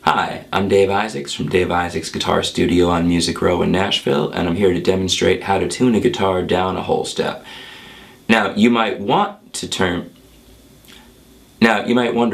Hi, I'm Dave Isaacs from Dave Isaacs Guitar Studio on Music Row in Nashville, and I'm here to demonstrate how to tune a guitar down a whole step. Now, you might wonder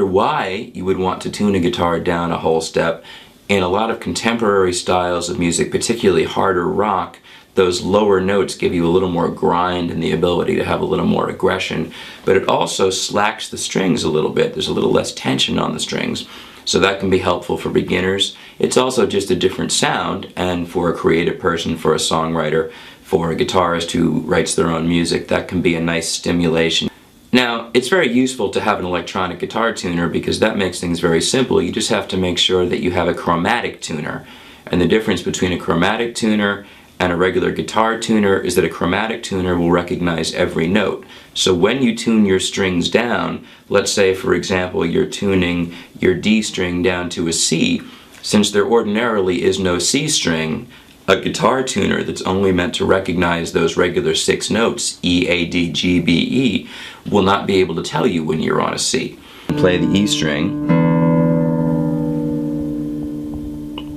why you would want to tune a guitar down a whole step. In a lot of contemporary styles of music, particularly harder rock, those lower notes give you a little more grind and the ability to have a little more aggression, but it also slacks the strings a little bit. There's a little less tension on the strings, so that can be helpful for beginners. It's also just a different sound, and for a creative person, for a songwriter, for a guitarist who writes their own music, that can be a nice stimulation. Now, it's very useful to have an electronic guitar tuner because that makes things very simple. You just have to make sure that you have a chromatic tuner. And the difference between a chromatic tuner and a regular guitar tuner is that a chromatic tuner will recognize every note. So when you tune your strings down, let's say for example you're tuning your D string down to a C, since there ordinarily is no C string, a guitar tuner that's only meant to recognize those regular 6 notes, E, A, D, G, B, E, will not be able to tell you when you're on a C. Play the E string,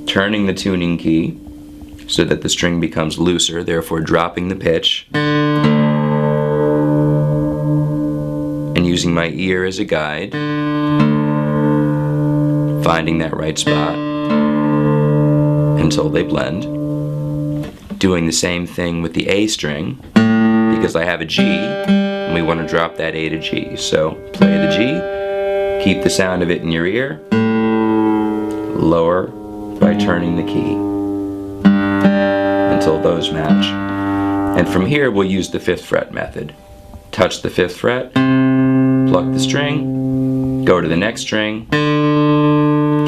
turning the tuning key so that the string becomes looser, therefore dropping the pitch, and using my ear as a guide, finding that right spot until they blend. Doing the same thing with the A string, because I have a G, and we want to drop that A to G. So play the G, keep the sound of it in your ear, lower by turning the key until those match. And from here we'll use the 5th fret method. Touch the 5th fret, pluck the string, go to the next string,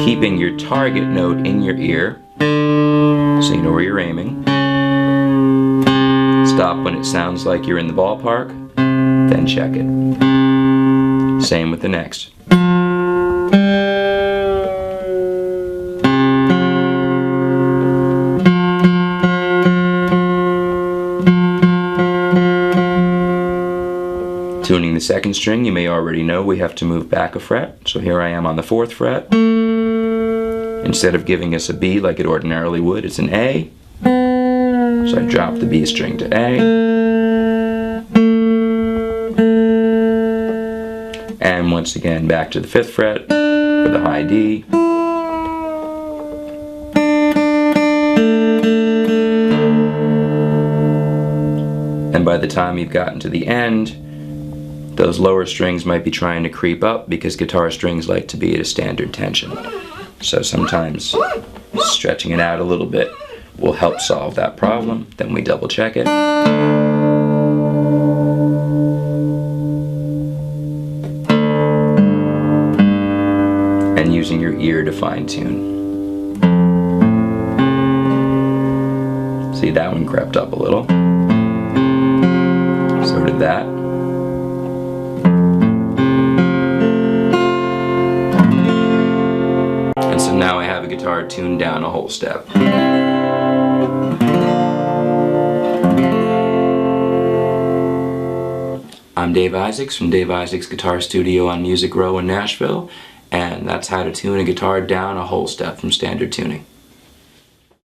keeping your target note in your ear so you know where you're aiming. Stop when it sounds like you're in the ballpark, then check it. Same with the next. Tuning the 2nd string, you may already know we have to move back a fret. So here I am on the 4th fret. Instead of giving us a B like it ordinarily would, it's an A. So I drop the B string to A. And once again back to the 5th fret for the high D. And by the time you've gotten to the end, those lower strings might be trying to creep up because guitar strings like to be at a standard tension. So sometimes stretching it out a little bit will help solve that problem. Then we double check it. And using your ear to fine tune. See, that one crept up a little. So did that. And so now I have a guitar tuned down a whole step. I'm Dave Isaacs from Dave Isaacs Guitar Studio on Music Row in Nashville, and that's how to tune a guitar down a whole step from standard tuning.